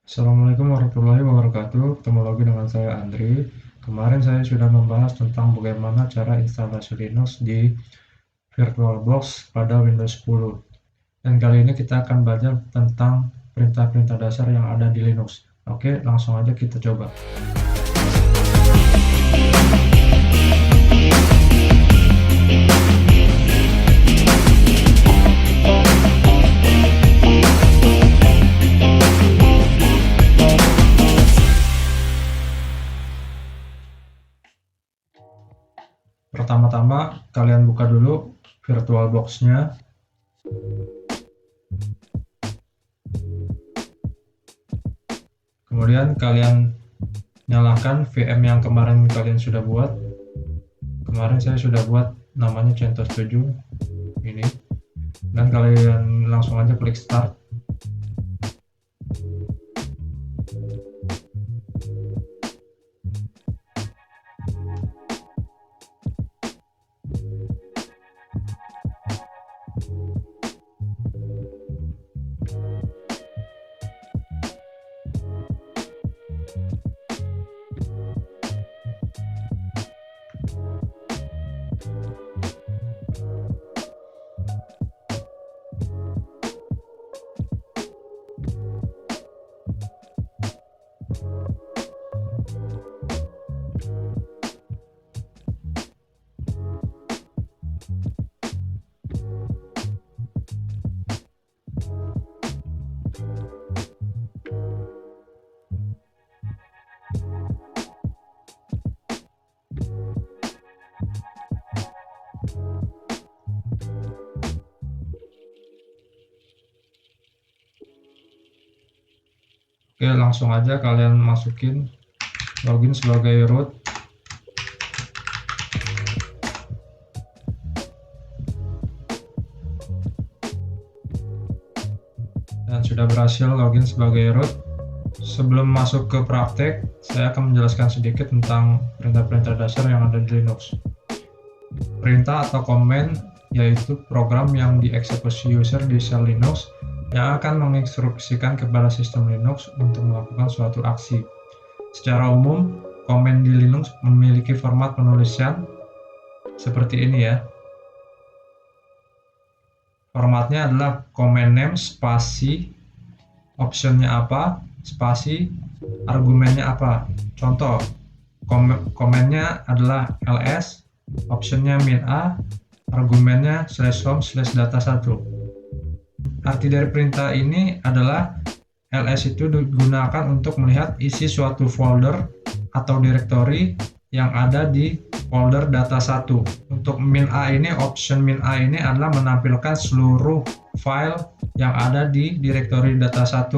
Assalamualaikum warahmatullahi wabarakatuh. Ketemu lagi dengan saya Andri. Kemarin saya sudah membahas tentang bagaimana cara instalasi Linux di VirtualBox pada Windows 10. Dan kali ini kita akan belajar tentang perintah-perintah dasar yang ada di Linux. Oke, langsung aja kita coba. Pertama-tama kalian buka dulu VirtualBox-nya. Kemudian kalian nyalakan VM yang kemarin kalian sudah buat. Kemarin saya sudah buat namanya CentOS 7 ini. Dan kalian langsung aja klik start. Oke, langsung aja kalian masukin login sebagai root. Dan sudah berhasil login sebagai root. Sebelum masuk ke praktek, saya akan menjelaskan sedikit tentang perintah-perintah dasar yang ada di Linux. Perintah atau command yaitu program yang dieksekusi user di shell Linux yang akan menginstruksikan kepada sistem Linux untuk melakukan suatu aksi. Secara umum, komen di Linux memiliki format penulisan seperti ini ya. Formatnya adalah command name spasi, optionnya apa, spasi, argumennya apa. Contoh, komennya adalah ls, optionnya min a, argumennya /home/data1. Arti dari perintah ini adalah ls itu digunakan untuk melihat isi suatu folder atau directory yang ada di folder data1. Untuk min a ini, option min a ini adalah menampilkan seluruh file yang ada di directory data1.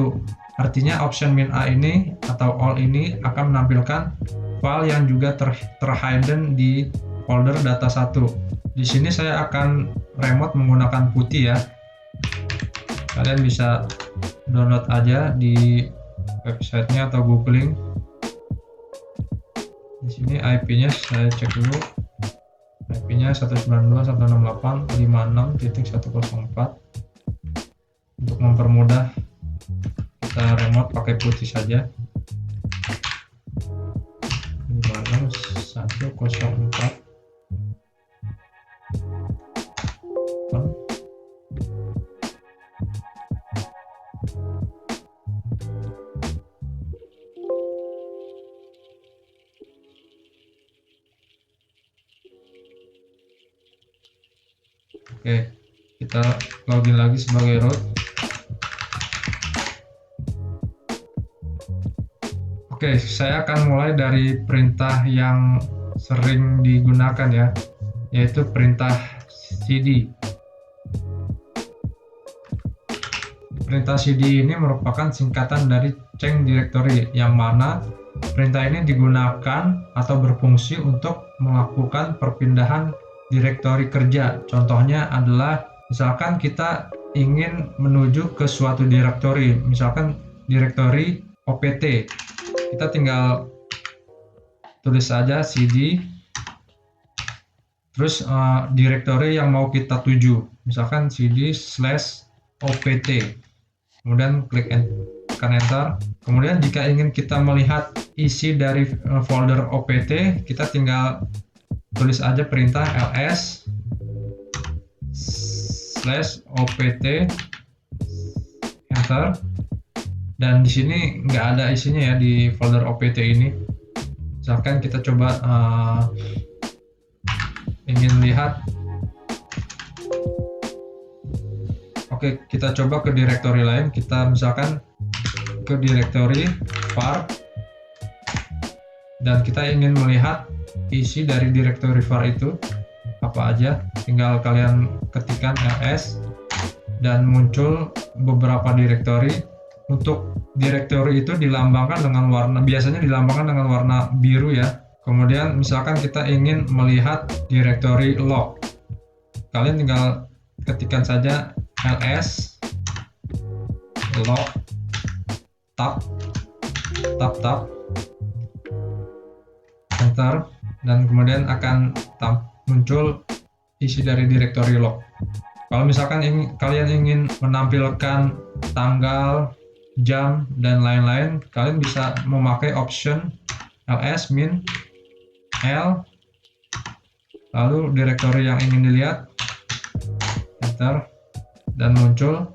Artinya option min a ini atau all ini akan menampilkan file yang juga terhidden di folder data1. Di sini saya akan remote menggunakan putih ya. Kalian bisa download aja di websitenya atau googling. Di sini IP-nya saya cek dulu. IP-nya 192.168.56.104. Untuk mempermudah kita remote pakai putih saja. 104. Oke, kita login lagi sebagai root. Oke, saya akan mulai dari perintah yang sering digunakan ya, yaitu perintah cd. Perintah cd ini merupakan singkatan dari change directory, yang mana perintah ini digunakan atau berfungsi untuk melakukan perpindahan direktori kerja. Contohnya adalah misalkan kita ingin menuju ke suatu direktori, misalkan direktori OPT. Kita tinggal tulis saja cd terus direktori yang mau kita tuju, misalkan cd/opt, kemudian klik tekan enter. Kemudian jika ingin kita melihat isi dari folder opt, kita tinggal tulis aja perintah ls/opt, enter. Dan di sini nggak ada isinya ya di folder opt ini. Misalkan kita coba ingin lihat. Oke, kita coba ke direktori lain. Kita misalkan ke direktori var, dan kita ingin melihat isi dari direktori var itu apa aja. Tinggal kalian ketikkan ls dan muncul beberapa direktori. Untuk direktori itu dilambangkan dengan warna, biasanya dilambangkan dengan warna biru ya. Kemudian misalkan kita ingin melihat direktori log, kalian tinggal ketikkan saja ls log tab enter, dan kemudian akan muncul isi dari direktori log. Kalau misalkan kalian ingin menampilkan tanggal, jam, dan lain-lain, kalian bisa memakai option ls-l, lalu direktori yang ingin dilihat, enter, dan muncul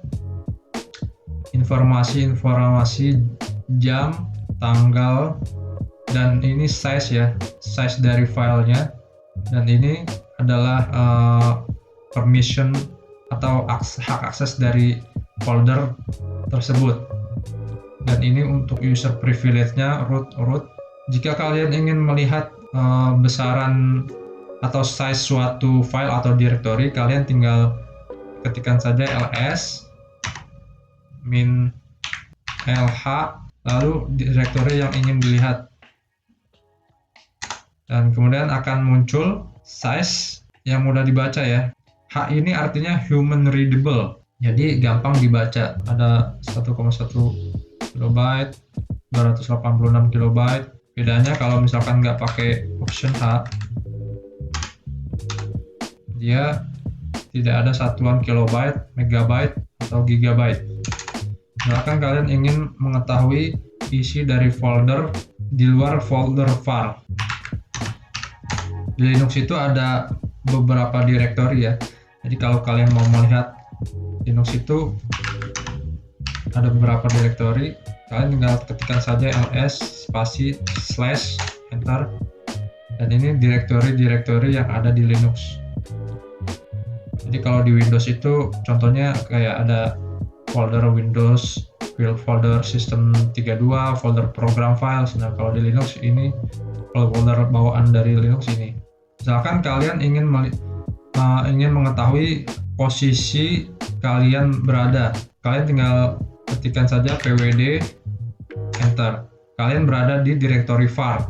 informasi jam, tanggal, dan ini size ya, size dari filenya, dan ini adalah permission atau hak akses dari folder tersebut. Dan ini untuk user privilege-nya root. Jika kalian ingin melihat besaran atau size suatu file atau directory, kalian tinggal ketikkan saja ls -lh, lalu directory yang ingin dilihat, dan kemudian akan muncul size yang mudah dibaca ya. H ini artinya human readable, jadi gampang dibaca. Ada 1,1 kilobyte, 286 kilobyte. Bedanya kalau misalkan nggak pakai option H, dia tidak ada satuan kilobyte, megabyte, atau gigabyte. Misalkan kalian ingin mengetahui isi dari folder di luar folder var. Di Linux itu ada beberapa direktori ya. Jadi kalau kalian mau melihat Linux itu ada beberapa direktori, kalian tinggal ketikkan saja ls / enter, dan ini direktori yang ada di Linux. Jadi kalau di Windows itu contohnya kayak ada folder Windows, folder System 32, folder program files. Nah kalau di Linux ini folder bawaan dari Linux ini. Misalkan kalian ingin mengetahui posisi kalian berada, kalian tinggal ketikkan saja pwd, enter. Kalian berada di direktori var.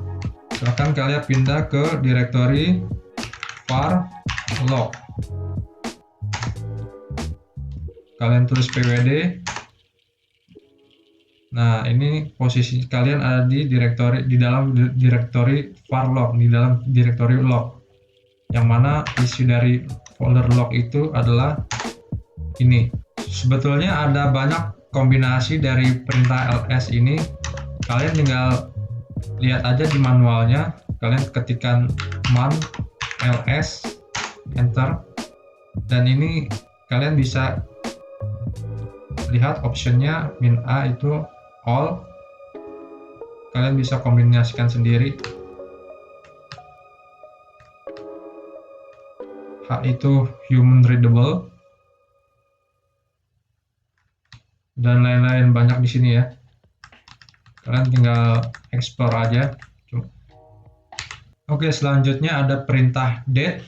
Misalkan kalian pindah ke direktori var log, kalian tulis pwd. Nah ini posisi kalian ada di dalam direktori var log, di dalam direktori log, yang mana isi dari folder log itu adalah ini. Sebetulnya ada banyak kombinasi dari perintah ls ini. Kalian tinggal lihat aja di manualnya, kalian ketikkan man ls, enter, dan ini kalian bisa lihat optionnya -a itu all. Kalian bisa kombinasikan sendiri. H itu human readable, dan lain-lain banyak di sini ya. Kalian tinggal explore aja. Oke, selanjutnya ada perintah date.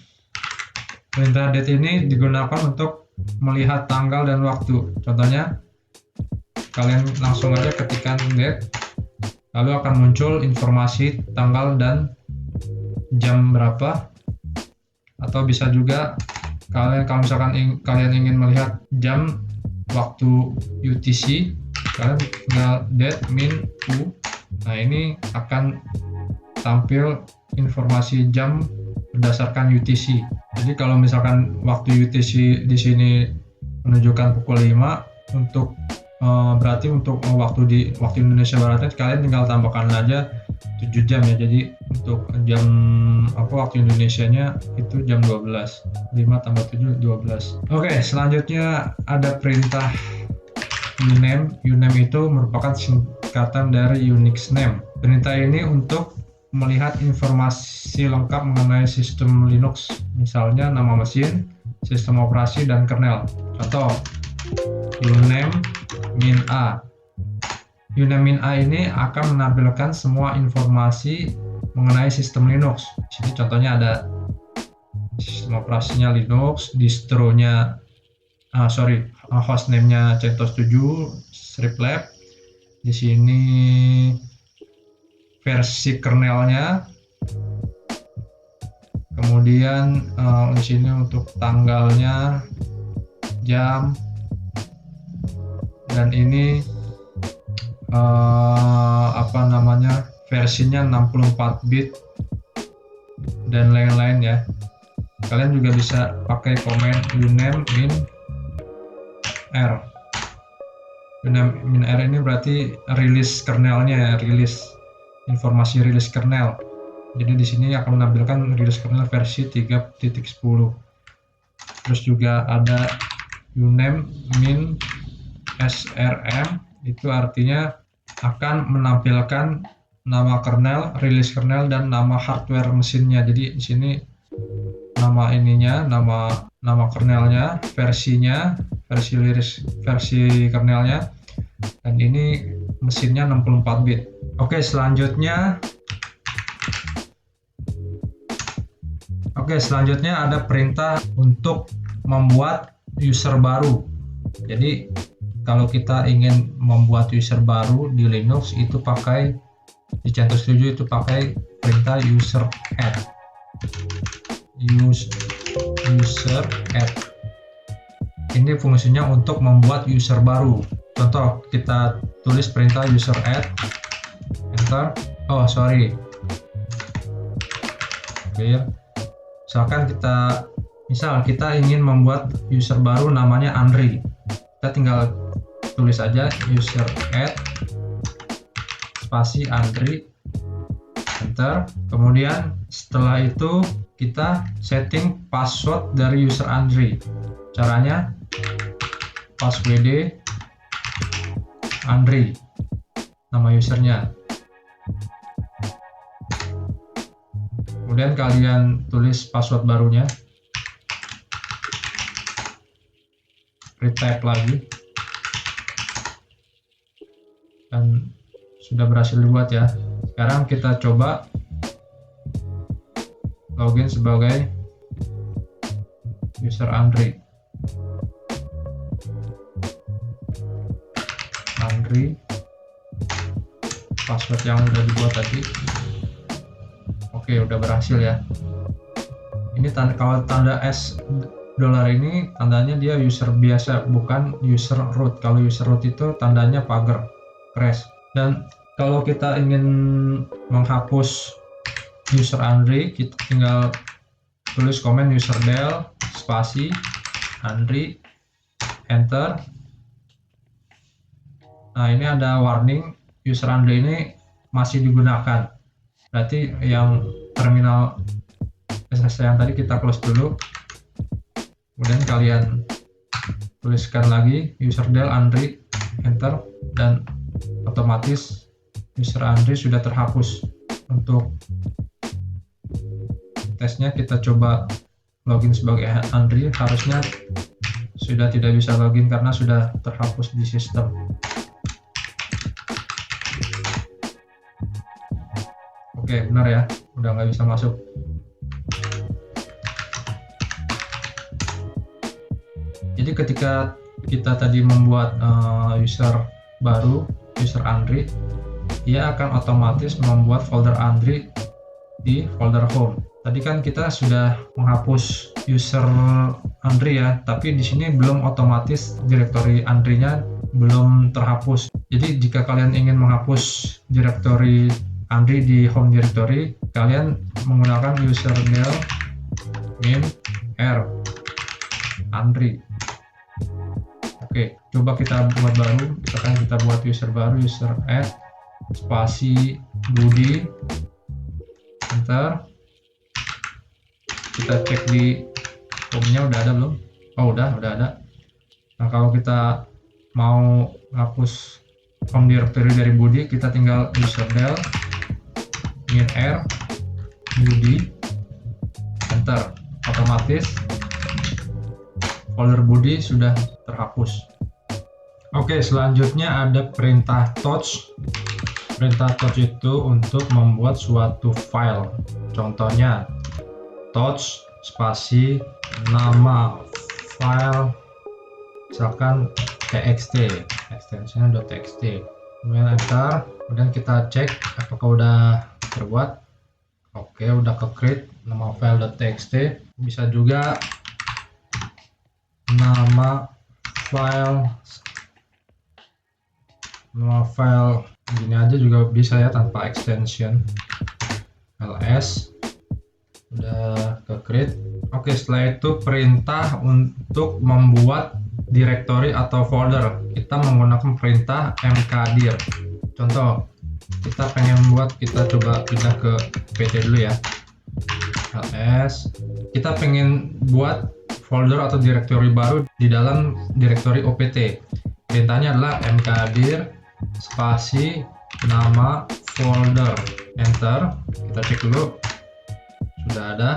Perintah date ini digunakan untuk melihat tanggal dan waktu. Contohnya, kalian langsung aja ketikkan date, lalu akan muncul informasi tanggal dan jam berapa. Atau bisa juga kalau misalkan kalian ingin melihat jam waktu UTC, kalian tinggal date min u. Nah ini akan tampil informasi jam berdasarkan UTC. Jadi kalau misalkan waktu UTC di sini menunjukkan pukul 5, untuk berarti untuk waktu Indonesia Baratnya kalian tinggal tambahkan aja 7 jam ya. Jadi untuk jam waktu Indonesianya itu jam 12. 5 tambah 7 12. Oke, selanjutnya ada perintah uname. Uname itu merupakan singkatan dari Unix name. Perintah ini untuk melihat informasi lengkap mengenai sistem Linux, misalnya nama mesin, sistem operasi, dan kernel. Contoh, uname min a. Uname min a ini akan menampilkan semua informasi mengenai sistem Linux. Di sini contohnya ada sistem operasinya Linux, distronya hostname-nya CentOS 7, Striplab. Di sini versi kernelnya. Kemudian di sini untuk tanggalnya, jam, dan ini versinya 64 bit dan lain-lain ya. Kalian juga bisa pakai komen uname min r. Uname min r ini berarti rilis kernelnya ya, informasi rilis kernel. Jadi di sini akan menampilkan rilis kernel versi 3.10. Terus juga ada uname min srm, itu artinya akan menampilkan nama kernel, rilis kernel, dan nama hardware mesinnya. Jadi di sini nama nama kernelnya, versinya, versi kernelnya, dan ini mesinnya 64 bit. Oke, selanjutnya ada perintah untuk membuat user baru. Jadi kalau kita ingin membuat user baru di Linux itu pakai di CentOS 7 itu pakai perintah user add. User add. Ini fungsinya untuk membuat user baru. Contoh, kita tulis perintah user add, enter. Misalkan kita ingin membuat user baru namanya Andri. Kita tinggal tulis aja user add spasi Andri, enter. Kemudian setelah itu kita setting password dari user Andri. Caranya passwd Andri, nama usernya. Kemudian kalian tulis password barunya, retype lagi, dan sudah berhasil dibuat ya. Sekarang kita coba login sebagai user Andri. Password yang udah dibuat tadi. Oke, udah berhasil ya. Ini kalau tanda $, ini tandanya dia user biasa, bukan user root. Kalau user root itu tandanya pagar, crash. Dan kalau kita ingin menghapus user Andri, kita tinggal tulis komen userdel spasi Andri, enter. Nah, ini ada warning user Andri ini masih digunakan. Berarti yang terminal SSH yang tadi kita close dulu. Kemudian kalian tuliskan lagi userdel Andri, enter, dan otomatis user Andri sudah terhapus. Untuk tesnya kita coba login sebagai Andri, harusnya sudah tidak bisa login karena sudah terhapus di sistem. Oke, benar ya, udah nggak bisa masuk. Jadi ketika kita tadi membuat user baru, user Andri, ia akan otomatis membuat folder Andri di folder home. Tadi kan kita sudah menghapus user Andri ya, tapi di sini belum otomatis directory Andri-nya belum terhapus. Jadi jika kalian ingin menghapus directory Andri di home directory, kalian menggunakan userdel min r Andri. Oke, coba kita buat baru. Misalkan kita buat user baru, user add spasi Budi, enter. Kita cek di home-nya udah ada belum? Oh, udah ada. Nah, kalau kita mau hapus home directory dari Budi, kita tinggal user del -r Budi, enter. Otomatis folder Budi sudah terhapus. Oke, selanjutnya ada perintah touch. Perintah touch itu untuk membuat suatu file. Contohnya touch spasi nama file, misalkan txt, extensionnya .txt, kemudian enter. Kemudian kita cek apakah udah terbuat. Oke, udah ke create nama file .txt. Bisa juga nama file gini aja juga bisa ya, tanpa extension. ls udah ke create. Oke, setelah itu perintah untuk membuat directory atau folder, kita menggunakan perintah mkdir. Contoh, kita pengen buat, kita coba pindah ke pt dulu ya, ls. Kita pengen buat folder atau directory baru di dalam directory opt. Perintahnya adalah mkdir spasi nama folder, enter. Kita cek dulu, sudah ada.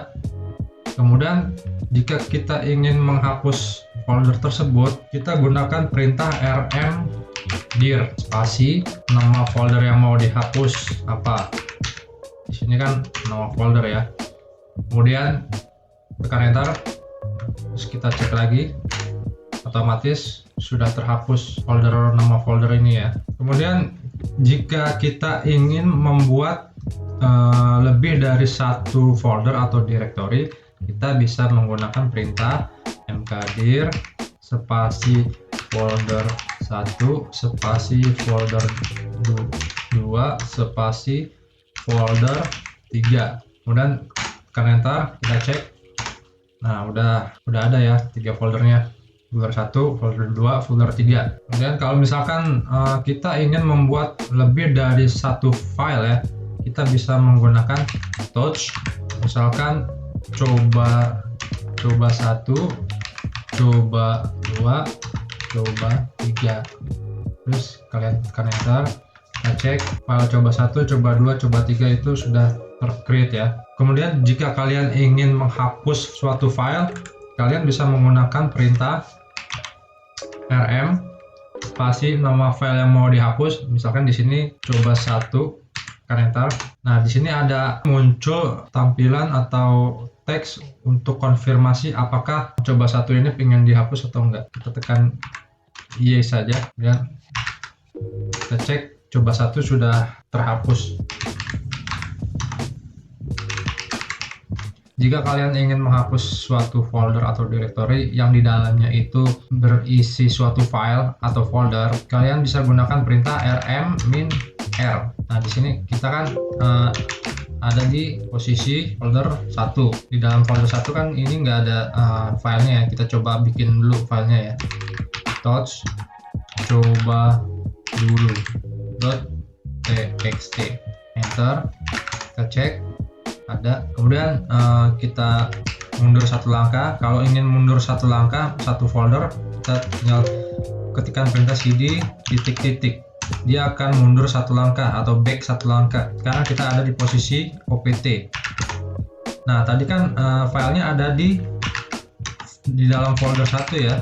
Kemudian jika kita ingin menghapus folder tersebut, kita gunakan perintah rmdir spasi nama folder yang mau dihapus apa. Di sini kan nama folder ya. Kemudian tekan enter. Terus kita cek lagi, otomatis sudah terhapus nama folder ini ya. Kemudian jika kita ingin membuat lebih dari satu folder atau directory, kita bisa menggunakan perintah mkdir spasi folder 1 spasi folder 2 spasi folder 3. Kemudian tekan enter, kita cek. Nah, udah ada ya 3 foldernya. Folder 1, folder 2, folder 3. Kemudian kalau misalkan kita ingin membuat lebih dari satu file ya, kita bisa menggunakan touch. Misalkan coba 1, coba 2, coba 3. Terus kalian tekan enter, kita cek file coba 1, coba 2, coba 3 itu sudah tercreate ya. Kemudian jika kalian ingin menghapus suatu file, kalian bisa menggunakan perintah rm spasi nama file yang mau dihapus. Misalkan di sini coba 1, tekan enter. Nah, di sini ada muncul tampilan atau teks untuk konfirmasi apakah coba 1 ini ingin dihapus atau enggak. Kita tekan yes saja, dan kita cek coba 1 sudah terhapus. Jika kalian ingin menghapus suatu folder atau directory yang di dalamnya itu berisi suatu file atau folder, kalian bisa gunakan perintah rm-r. Nah, di sini kita kan ada di posisi folder 1. Di dalam folder 1 kan ini nggak ada filenya ya. Kita coba bikin dulu filenya ya. Touch coba dulu .txt, enter. Kita cek ada. Kemudian kita mundur satu langkah. Kalau ingin mundur satu langkah satu folder, kita tinggal ketikkan perintah cd titik-titik. Dia akan mundur satu langkah atau back satu langkah karena kita ada di posisi opt. Nah, tadi kan filenya ada di dalam folder 1 ya.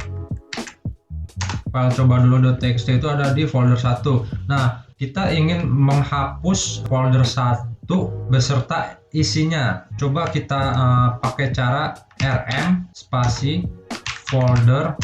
File coba dulu.txt itu ada di folder 1. Nah, kita ingin menghapus folder 1 beserta isinya. Coba kita pakai cara rm spasi folder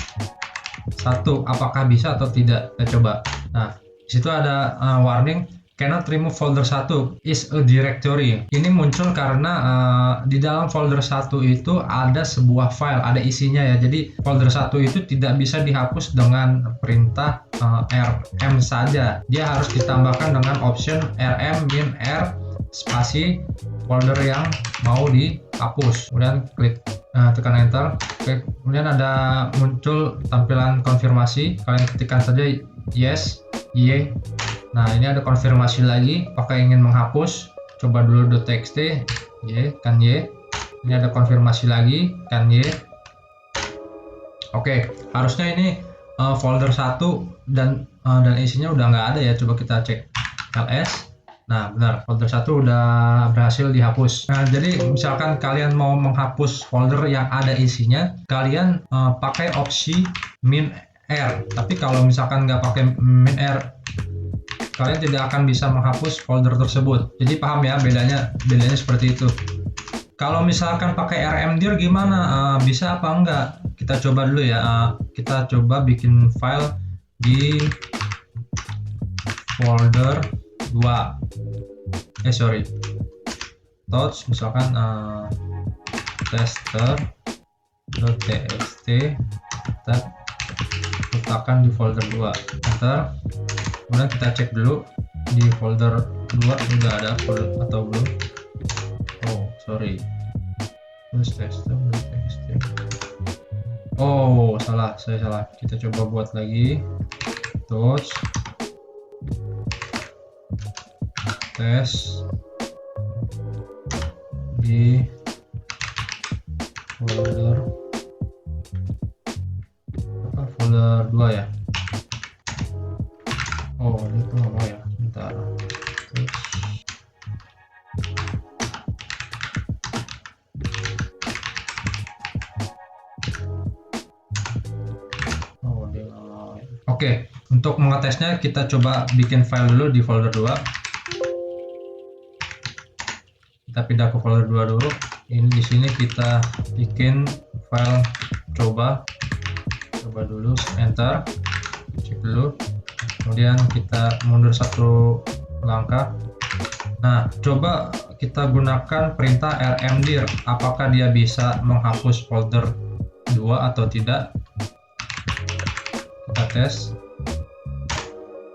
1. Apakah bisa atau tidak? Kita coba. Nah, di situ ada warning cannot remove folder 1 is a directory. Ini muncul karena di dalam folder 1 itu ada sebuah file, ada isinya ya. Jadi folder 1 itu tidak bisa dihapus dengan perintah rm saja. Dia harus ditambahkan dengan option rm-r spasi folder yang mau dihapus. Kemudian klik tekan enter. Oke, kemudian ada muncul tampilan konfirmasi. Kalian ketikkan saja yes, y. Nah, ini ada konfirmasi lagi apakah ingin menghapus. Coba dulu .txt, y, kan y. Ini ada konfirmasi lagi, kan y. Oke, harusnya ini folder 1 dan isinya udah nggak ada ya. Coba kita cek ls. Nah, benar, folder 1 udah berhasil dihapus. Nah, jadi misalkan kalian mau menghapus folder yang ada isinya, kalian pakai opsi min r. Tapi kalau misalkan nggak pakai min r, kalian tidak akan bisa menghapus folder tersebut. Jadi paham ya bedanya seperti itu. Kalau misalkan pakai rmdir gimana? Bisa apa enggak? Kita coba dulu ya. Kita coba bikin file di folder 2. Touch misalkan tester.txt, kita letakkan di folder 2. Enter. Kemudian kita cek dulu di folder 2 udah ada folder atau belum. Oh, sorry. Terus tester.txt. Oh, salah, saya salah. Kita coba buat lagi. Touch tes di folder 2 ya. Oh, ini tuh nggak mau ya, bentar. Terus oh, dia nggak mau. Oke, untuk mengetesnya kita coba bikin file dulu di folder 2. Kita pindah ke folder 2 dulu. Ini di sini kita bikin file coba dulu, enter, cek dulu. Kemudian kita mundur satu langkah. Nah, coba kita gunakan perintah rmdir. Apakah dia bisa menghapus folder 2 atau tidak? Kita tes.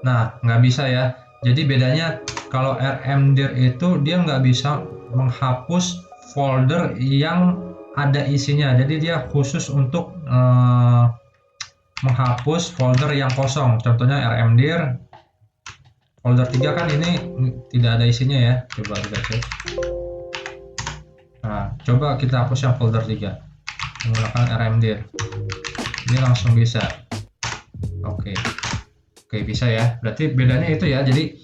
Nah, nggak bisa ya. Jadi bedanya kalau rmdir itu dia nggak bisa menghapus folder yang ada isinya. Jadi dia khusus untuk menghapus folder yang kosong. Contohnya rmdir folder 3 kan ini tidak ada isinya ya. Coba kita cek. Nah, coba kita hapus yang folder 3 menggunakan rmdir. Ini langsung bisa. Oke, bisa ya. Berarti bedanya itu ya. Jadi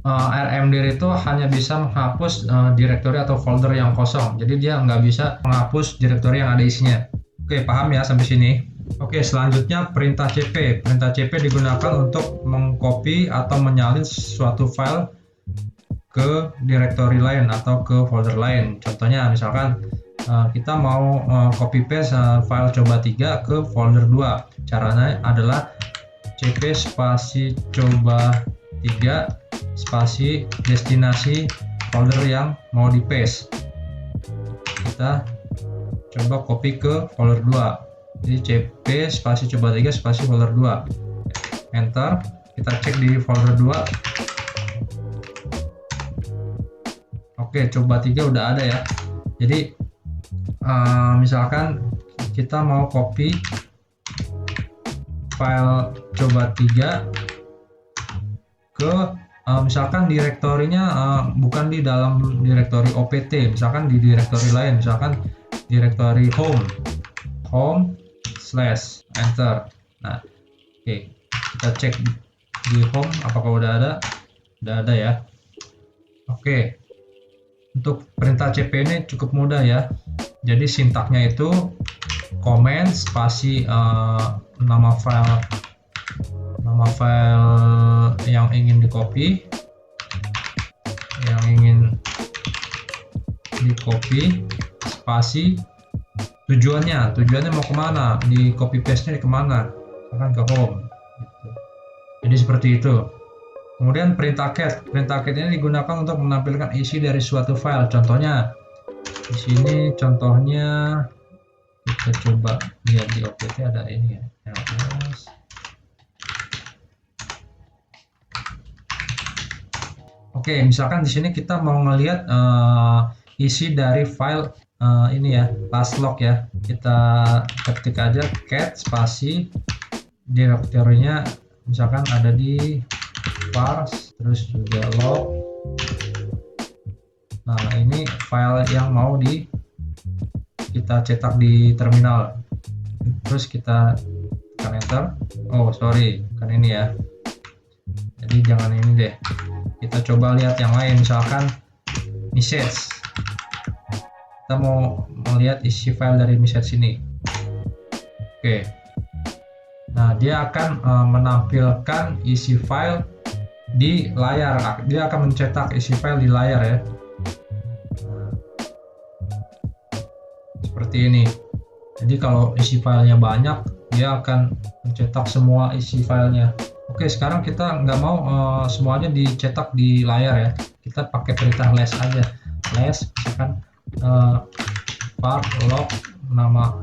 rmdir itu hanya bisa menghapus direktori atau folder yang kosong. Jadi dia nggak bisa menghapus direktori yang ada isinya. Oke, paham ya sampai sini? Oke, selanjutnya perintah cp. Perintah cp digunakan untuk mengcopy atau menyalin suatu file ke direktori lain atau ke folder lain. Contohnya misalkan kita mau copy paste file coba 3 ke folder 2. Caranya adalah cp spasi coba 3 spasi destinasi folder yang mau di paste. Kita coba copy ke folder 2. Jadi cp spasi coba 3 spasi folder 2. Enter. Kita cek di folder 2. Oke, coba 3 udah ada ya. Jadi misalkan kita mau copy file coba 3 ke misalkan direktorinya bukan di dalam direktori opt, misalkan di direktori lain, misalkan direktori home slash enter. Nah, oke, kita cek di home apakah udah ada ya. Oke, untuk perintah cp ini cukup mudah ya. Jadi sintaknya itu comment spasi nama file yang ingin di copy, spasi tujuannya mau kemana, di copy paste nya kemana, akan ke home gitu. Jadi seperti itu. Kemudian perintah cat ini digunakan untuk menampilkan isi dari suatu file. Contohnya di sini, contohnya kita coba lihat di opt ada ini ya, Oke, misalkan di sini kita mau ngelihat isi dari file ini ya, last log ya. Kita ketik aja cat spasi direktorinya, misalkan ada di parse, terus juga log. Nah, ini file yang mau kita cetak di terminal. Terus kita tekan enter. Oh sorry, kan ini ya, jadi jangan ini deh, kita coba lihat yang lain, misalkan message. Kita mau melihat isi file dari message ini. Oke, nah dia akan menampilkan isi file di layar. Dia akan mencetak isi file di layar ya. Nah, seperti ini. Jadi kalau isi filenya banyak, dia akan mencetak semua isi filenya. Oke, sekarang kita nggak mau semuanya dicetak di layar ya. Kita pakai perintah less aja. Less, misalkan var log nama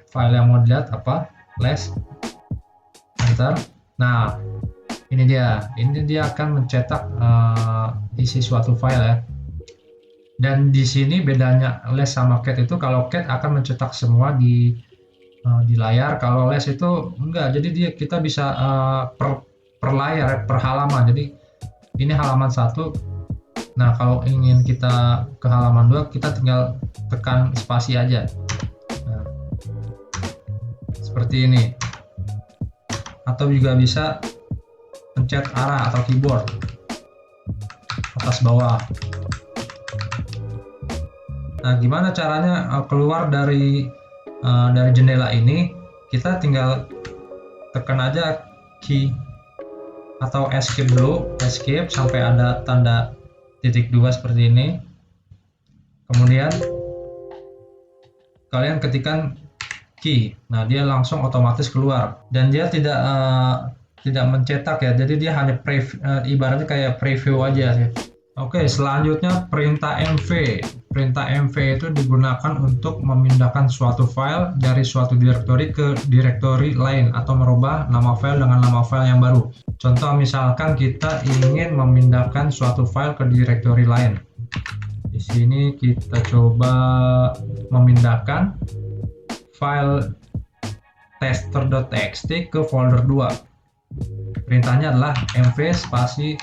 file yang mau dilihat apa, less, enter. Nah, ini dia akan mencetak isi suatu file ya. Dan di sini bedanya less sama cat itu, kalau cat akan mencetak semua di layar, kalau less itu enggak. Jadi kita bisa per layar, per halaman. Jadi ini halaman 1. Nah, kalau ingin kita ke halaman 2, kita tinggal tekan spasi aja. Nah, seperti ini. Atau juga bisa pencet arah atau keyboard atas bawah. Nah, gimana caranya keluar dari jendela ini? Kita tinggal tekan aja key atau escape dulu, escape sampai ada tanda titik 2 seperti ini. Kemudian kalian ketikkan key. Nah, dia langsung otomatis keluar dan dia tidak mencetak ya. Jadi dia hanya ibaratnya kayak preview aja sih. Oke, selanjutnya perintah mv. Perintah mv itu digunakan untuk memindahkan suatu file dari suatu direktori ke direktori lain atau merubah nama file dengan nama file yang baru. Contoh misalkan kita ingin memindahkan suatu file ke direktori lain. Di sini kita coba memindahkan file tester.txt ke folder 2. Perintahnya adalah mv spasi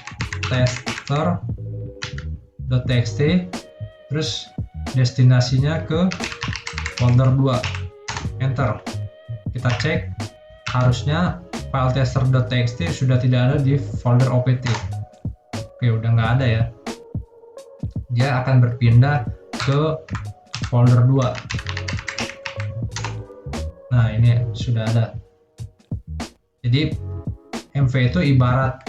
tester.txt, terus destinasinya ke folder 2, enter. Kita cek, harusnya file tester.txt sudah tidak ada di folder opt. Oke, udah nggak ada ya. Dia akan berpindah ke folder 2. Nah, ini sudah ada. Jadi mv itu ibarat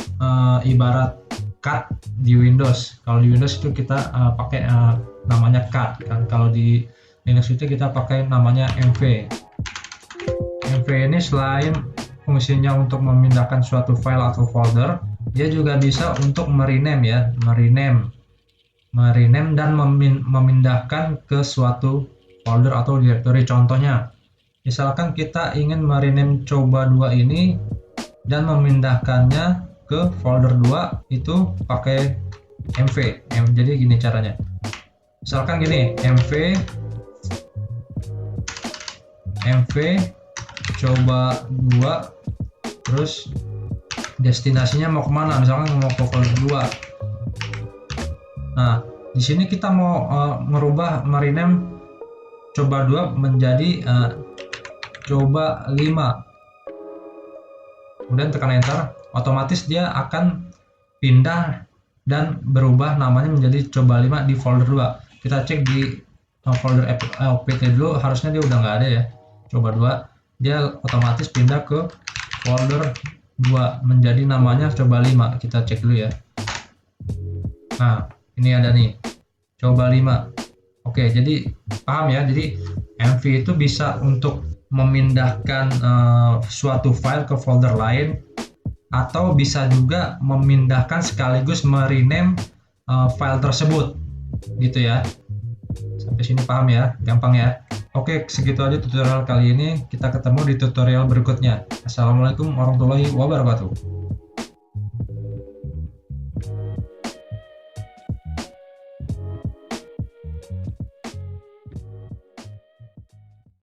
cut di Windows. Kalau di Windows itu kita pakai namanya cut kan. Kalau di Linux itu kita pakai namanya mv. Mv ini selain fungsinya untuk memindahkan suatu file atau folder, dia juga bisa untuk merename ya, merename dan memindahkan ke suatu folder atau directory. Contohnya, misalkan kita ingin merename coba 2 ini dan memindahkannya ke folder 2, itu pakai mv. Jadi gini caranya. Misalkan gini, mv coba 2, terus destinasinya mau kemana, misalkan mau ke folder 2. Nah, di sini kita mau merename coba 2 menjadi coba 5. Kemudian tekan enter, otomatis dia akan pindah dan berubah namanya menjadi coba 5 di folder 2. Kita cek di folder opt dulu, harusnya dia udah nggak ada ya. Coba 2, dia otomatis pindah ke folder 2 menjadi namanya coba 5. Kita cek dulu ya. Nah, ini ada nih coba 5. Oke, jadi paham ya. Jadi mv itu bisa untuk memindahkan suatu file ke folder lain, atau bisa juga memindahkan sekaligus merename file tersebut gitu ya. Sampai sini paham ya, gampang ya. Oke, segitu aja tutorial kali ini. Kita ketemu di tutorial berikutnya. Assalamualaikum warahmatullahi wabarakatuh.